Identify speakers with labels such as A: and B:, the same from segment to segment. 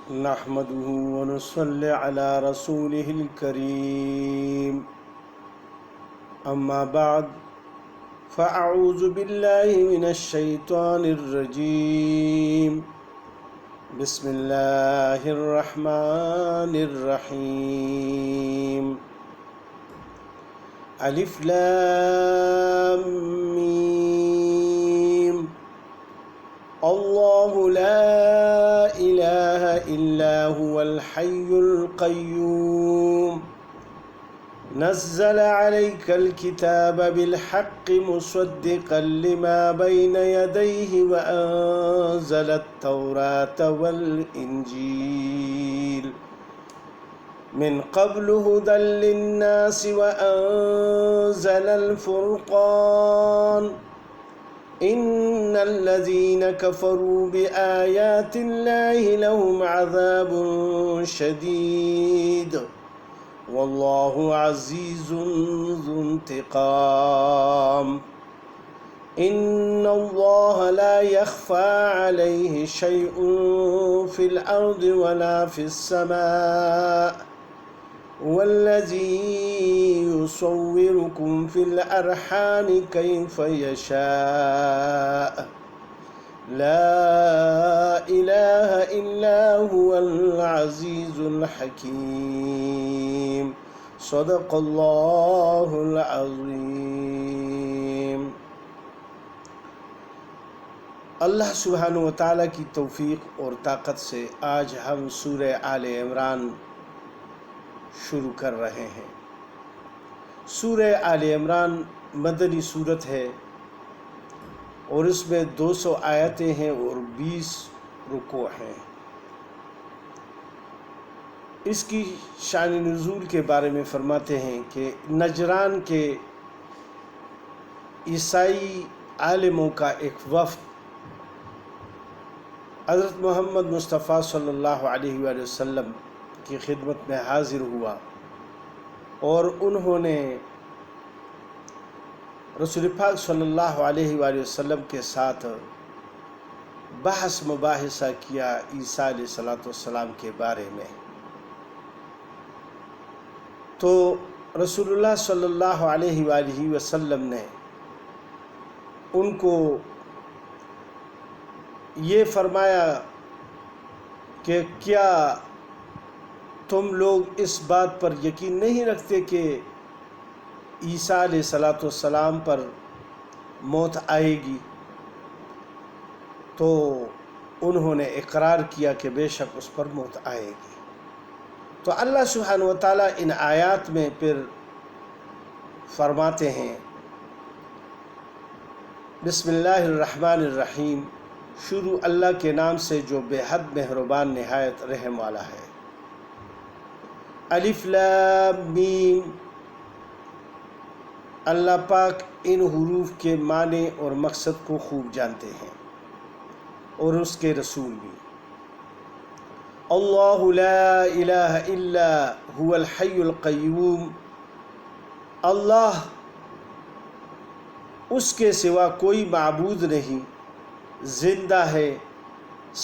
A: نحمده ونصلي على رسوله الكريم أما بعد فأعوذ بالله من الشيطان الرجيم بسم الله الرحمن الرحيم ألف لام ميم الله لا إله إلا هو الحي القيوم نزل عليك الكتاب بالحق مصدقا لما بين يديه وأنزل التوراة والإنجيل من قبل هدى للناس وأنزل الفرقان إن الذين كفروا بآيات الله لهم عذاب شديد والله عزيز ذو انتقام إن الله لا يخفى عليه شيء في الأرض ولا في السماء والذي يصوركم في الأرحام كيف يشاء لا إله إلا هو العزيز الحكيم صدق الله العظيم۔ اللہ سبحانہ و تعالیٰ کی توفیق اور طاقت سے آج ہم سورہ آل عمران شروع کر رہے ہیں۔ سورہ آل عمران مدنی سورت ہے اور اس میں 200 آیتیں ہیں اور 20 رکوع ہیں۔ اس کی شان نزول کے بارے میں فرماتے ہیں کہ نجران کے عیسائی عالموں کا ایک وفد حضرت محمد مصطفیٰ صلی اللہ علیہ وآلہ وسلم کی خدمت میں حاضر ہوا اور انہوں نے رسول پاک صلی اللہ علیہ وآلہ وسلم کے ساتھ بحث مباحثہ کیا عیسیٰ علیہ السلام کے بارے میں۔ تو رسول اللہ صلی اللہ علیہ وآلہ وسلم نے ان کو یہ فرمایا کہ کیا تم لوگ اس بات پر یقین نہیں رکھتے کہ عیسیٰ علیہ السلام پر موت آئے گی؟ تو انہوں نے اقرار کیا کہ بے شک اس پر موت آئے گی۔ تو اللہ سبحانہ و تعالیٰ ان آیات میں پھر فرماتے ہیں بسم اللہ الرحمن الرحیم، شروع اللہ کے نام سے جو بے حد مہربان نہایت رحم والا ہے۔ الف لام میم، اللہ پاک ان حروف کے معنی اور مقصد کو خوب جانتے ہیں اور اس کے رسول بھی۔ اللہ لا الہ الا هو الحی القیوم، اللہ اس کے سوا کوئی معبود نہیں، زندہ ہے،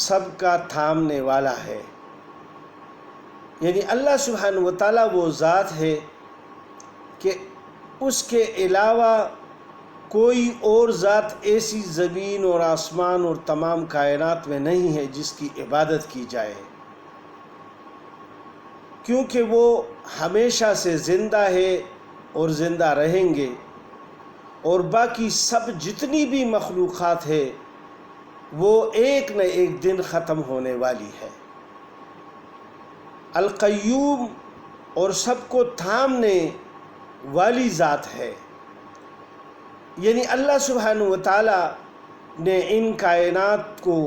A: سب کا تھامنے والا ہے۔ یعنی اللہ سبحانہ و تعالیٰ وہ ذات ہے کہ اس کے علاوہ کوئی اور ذات ایسی زمین اور آسمان اور تمام کائنات میں نہیں ہے جس کی عبادت کی جائے، کیونکہ وہ ہمیشہ سے زندہ ہے اور زندہ رہیں گے، اور باقی سب جتنی بھی مخلوقات ہے وہ ایک نہ ایک دن ختم ہونے والی ہے۔ القیوم اور سب کو تھامنے والی ذات ہے، یعنی اللہ سبحانہ و تعالیٰ نے ان کائنات کو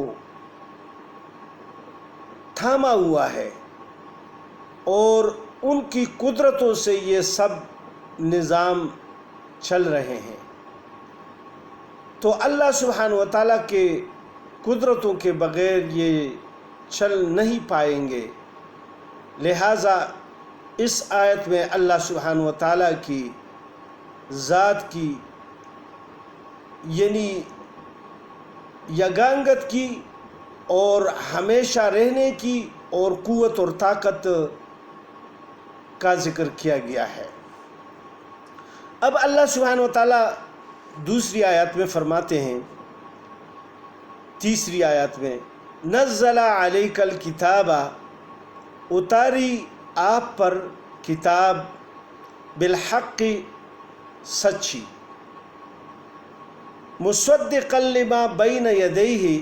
A: تھاما ہوا ہے اور ان کی قدرتوں سے یہ سب نظام چل رہے ہیں۔ تو اللہ سبحانہ و تعالیٰ کے قدرتوں کے بغیر یہ چل نہیں پائیں گے، لہٰذا اس آیت میں اللہ سبحانہ و تعالیٰ کی ذات کی یعنی یگانگت کی اور ہمیشہ رہنے کی اور قوت اور طاقت کا ذکر کیا گیا ہے۔ اب اللہ سبحانہ و تعالیٰ دوسری آیات میں فرماتے ہیں، تیسری آیات میں، نزل علیک الکتاب، اتاری آپ پر کتاب، بالحق سچی، مصدقا لما بین یدیہ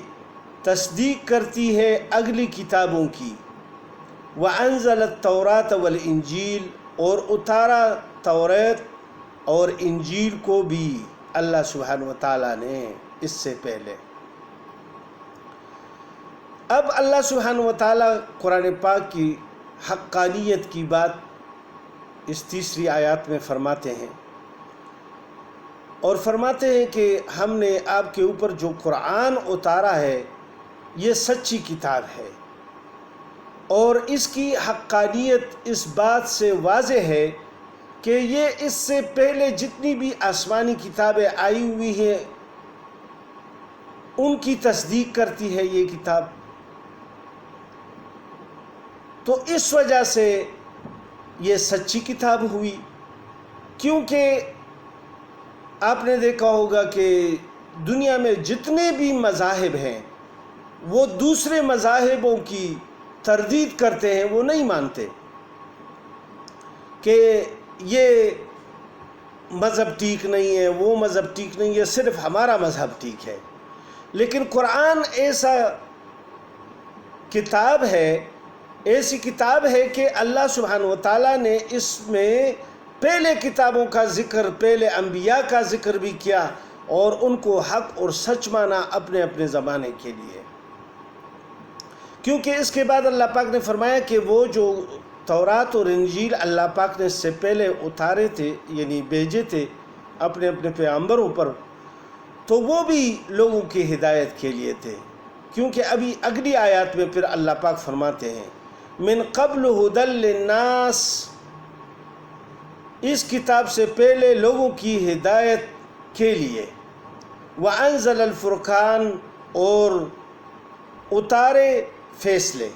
A: تصدیق کرتی ہے اگلی کتابوں کی، وانزل التوراۃ والانجیل اور اتارا توریت اور انجیل کو بھی اللہ سبحانہ و تعالیٰ نے اس سے پہلے۔ اب اللہ سبحانہ و تعالیٰ قرآن پاک کی حقانیت کی بات اس تیسری آیات میں فرماتے ہیں، اور فرماتے ہیں کہ ہم نے آپ کے اوپر جو قرآن اتارا ہے یہ سچی کتاب ہے، اور اس کی حقانیت اس بات سے واضح ہے کہ یہ اس سے پہلے جتنی بھی آسمانی کتابیں آئی ہوئی ہیں ان کی تصدیق کرتی ہے یہ کتاب۔ تو اس وجہ سے یہ سچی کتاب ہوئی، کیونکہ آپ نے دیکھا ہوگا کہ دنیا میں جتنے بھی مذاہب ہیں وہ دوسرے مذاہبوں کی تردید کرتے ہیں، وہ نہیں مانتے کہ یہ مذہب ٹھیک نہیں ہے، وہ مذہب ٹھیک نہیں ہے، صرف ہمارا مذہب ٹھیک ہے۔ لیکن قرآن ایسا کتاب ہے، ایسی کتاب ہے کہ اللہ سبحانہ و تعالیٰ نے اس میں پہلے کتابوں کا ذکر، پہلے انبیاء کا ذکر بھی کیا، اور ان کو حق اور سچ مانا اپنے اپنے زمانے کے لیے، کیونکہ اس کے بعد اللہ پاک نے فرمایا کہ وہ جو تورات اور انجیل اللہ پاک نے اس سے پہلے اتارے تھے، یعنی بھیجے تھے اپنے اپنے پیغمبروں پر، تو وہ بھی لوگوں کی ہدایت کے لیے تھے، کیونکہ ابھی اگلی آیات میں پھر اللہ پاک فرماتے ہیں من قبل ھدی للناس، اس کتاب سے پہلے لوگوں کی ہدایت کے لیے، وانزل الفرقان اور اتارے فیصلے،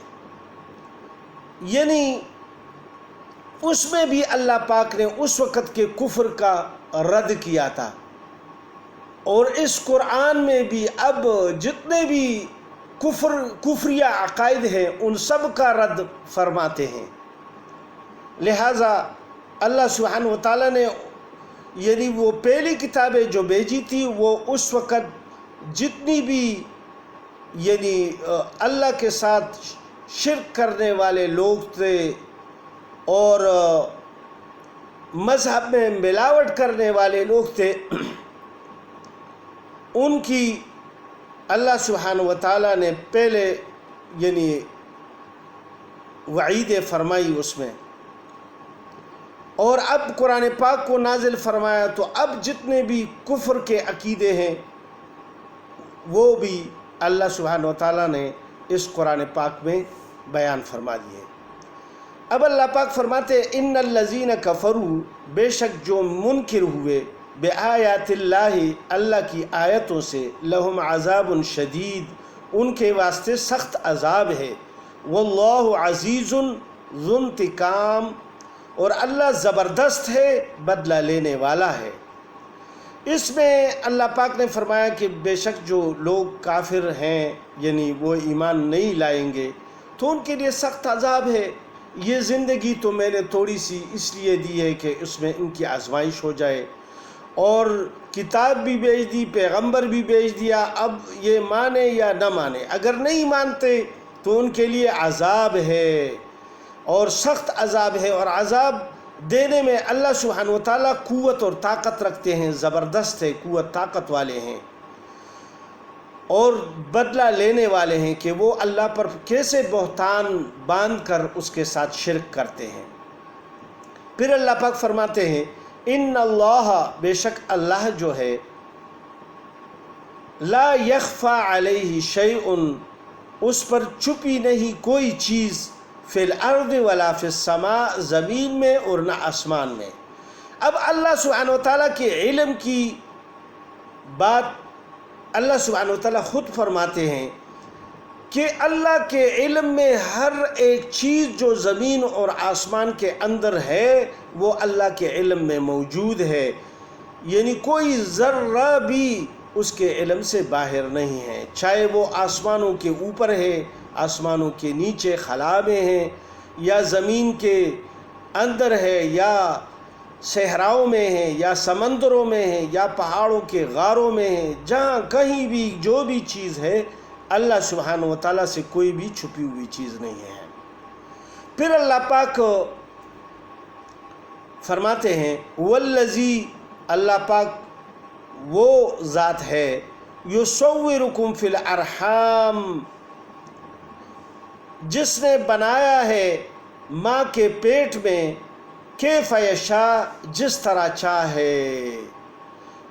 A: یعنی اس میں بھی اللہ پاک نے اس وقت کے کفر کا رد کیا تھا، اور اس قرآن میں بھی اب جتنے بھی کفریہ عقائد ہیں ان سب کا رد فرماتے ہیں۔ لہٰذا اللہ سبحانہ و تعالیٰ نے یعنی وہ پہلی کتابیں جو بھیجی تھی وہ اس وقت جتنی بھی یعنی اللہ کے ساتھ شرک کرنے والے لوگ تھے اور مذہب میں ملاوٹ کرنے والے لوگ تھے، ان کی اللہ سبحانہ و تعالیٰ نے پہلے یعنی وعید فرمائی اس میں، اور اب قرآن پاک کو نازل فرمایا، تو اب جتنے بھی کفر کے عقیدے ہیں وہ بھی اللہ سبحانہ و تعالیٰ نے اس قرآن پاک میں بیان فرما دیے۔ اب اللہ پاک فرماتے ہیں ان الذین کفروا، بے شک جو منکر ہوئے، بآیات اللہ، اللہ کی آیتوں سے، لہم عذاب شدید، ان کے واسطے سخت عذاب ہے، واللہ عزیز ذو انتقام، اور اللہ زبردست ہے، بدلہ لینے والا ہے۔ اس میں اللہ پاک نے فرمایا کہ بے شک جو لوگ کافر ہیں یعنی وہ ایمان نہیں لائیں گے تو ان کے لیے سخت عذاب ہے۔ یہ زندگی تو میں نے تھوڑی سی اس لیے دی ہے کہ اس میں ان کی آزمائش ہو جائے، اور کتاب بھی بھیج دی، پیغمبر بھی بھیج دیا، اب یہ مانے یا نہ مانے، اگر نہیں مانتے تو ان کے لیے عذاب ہے، اور سخت عذاب ہے، اور عذاب دینے میں اللہ سبحانہ و تعالیٰ قوت اور طاقت رکھتے ہیں، زبردست ہے، قوت طاقت والے ہیں، اور بدلہ لینے والے ہیں کہ وہ اللہ پر کیسے بہتان باندھ کر اس کے ساتھ شرک کرتے ہیں۔ پھر اللہ پاک فرماتے ہیں ان اللہ، بے شک اللہ جو ہے، لا یخفی علیہ شیء، اس پر چھپی نہیں کوئی چیز، فی الارض ولا فی السماء، زمین میں اور نہ آسمان میں۔ اب اللہ سبحانہ و تعالیٰ کے علم کی بات اللہ سبحانہ و تعالیٰ خود فرماتے ہیں کہ اللہ کے علم میں ہر ایک چیز جو زمین اور آسمان کے اندر ہے وہ اللہ کے علم میں موجود ہے، یعنی کوئی ذرہ بھی اس کے علم سے باہر نہیں ہے، چاہے وہ آسمانوں کے اوپر ہے، آسمانوں کے نیچے خلا میں ہے، یا زمین کے اندر ہے، یا صحراؤں میں ہے، یا سمندروں میں ہے، یا پہاڑوں کے غاروں میں ہے، جہاں کہیں بھی جو بھی چیز ہے اللہ سبحانہ و تعالیٰ سے کوئی بھی چھپی ہوئی چیز نہیں ہے۔ پھر اللہ پاک فرماتے ہیں والذی، اللہ پاک وہ ذات ہے، یصورکم فی الارحام، جس نے بنایا ہے ماں کے پیٹ میں، کیف یشاء، جس طرح چاہے،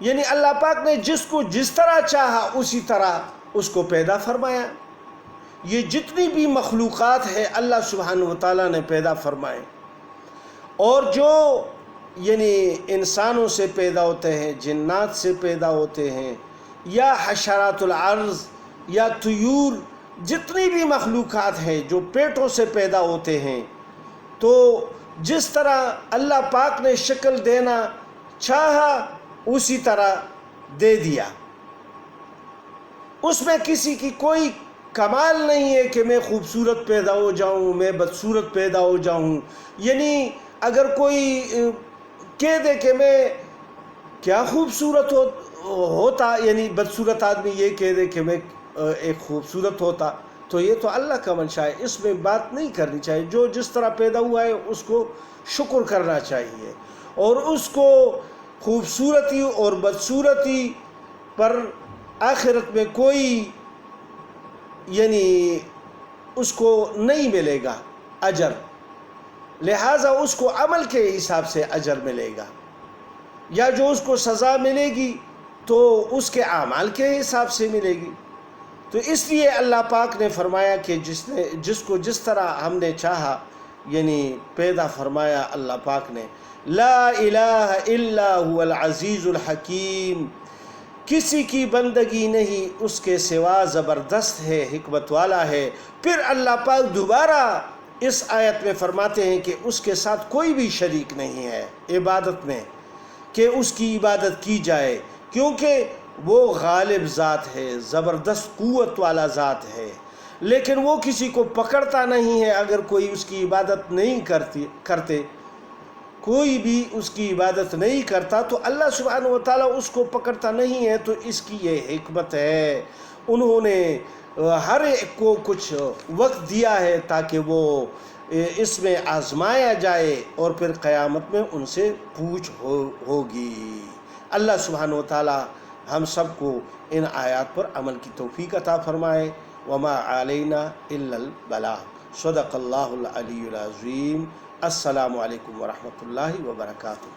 A: یعنی اللہ پاک نے جس کو جس طرح چاہا اسی طرح اس کو پیدا فرمایا۔ یہ جتنی بھی مخلوقات ہے اللہ سبحانہ و تعالیٰ نے پیدا فرمائے، اور جو یعنی انسانوں سے پیدا ہوتے ہیں، جنات سے پیدا ہوتے ہیں، یا حشرات الارض یا طیور، جتنی بھی مخلوقات ہیں جو پیٹوں سے پیدا ہوتے ہیں، تو جس طرح اللہ پاک نے شکل دینا چاہا اسی طرح دے دیا۔ اس میں کسی کی کوئی کمال نہیں ہے کہ میں خوبصورت پیدا ہو جاؤں، میں بدصورت پیدا ہو جاؤں، یعنی اگر کوئی کہہ دے کہ میں کیا خوبصورت ہوتا، یعنی بدصورت آدمی یہ کہہ دے کہ میں ایک خوبصورت ہوتا، تو یہ تو اللہ کا منشا ہے، اس میں بات نہیں کرنی چاہیے۔ جو جس طرح پیدا ہوا ہے اس کو شکر کرنا چاہیے، اور اس کو خوبصورتی اور بدصورتی پر آخرت میں کوئی یعنی اس کو نہیں ملے گا اجر، لہٰذا اس کو عمل کے حساب سے اجر ملے گا، یا جو اس کو سزا ملے گی تو اس کے اعمال کے حساب سے ملے گی۔ تو اس لیے اللہ پاک نے فرمایا کہ جس کو جس طرح ہم نے چاہا یعنی پیدا فرمایا اللہ پاک نے۔ لا الہ الا هو العزیز الحکیم، کسی کی بندگی نہیں اس کے سوا، زبردست ہے، حکمت والا ہے۔ پھر اللہ پاک دوبارہ اس آیت میں فرماتے ہیں کہ اس کے ساتھ کوئی بھی شریک نہیں ہے عبادت میں، کہ اس کی عبادت کی جائے، کیونکہ وہ غالب ذات ہے، زبردست قوت والا ذات ہے، لیکن وہ کسی کو پکڑتا نہیں ہے۔ اگر کوئی اس کی عبادت نہیں کرتے، کوئی بھی اس کی عبادت نہیں کرتا تو اللہ سبحانہ و تعالیٰ اس کو پکڑتا نہیں ہے۔ تو اس کی یہ حکمت ہے، انہوں نے ہر ایک کو کچھ وقت دیا ہے تاکہ وہ اس میں آزمایا جائے، اور پھر قیامت میں ان سے پوچھ ہوگی۔ اللہ سبحانہ و تعالیٰ ہم سب کو ان آیات پر عمل کی توفیق عطا فرمائے۔ وما علینا الا البلاغ۔ صدق اللہ العلی العظیم۔ السلام علیکم ورحمۃ اللہ وبرکاتہ۔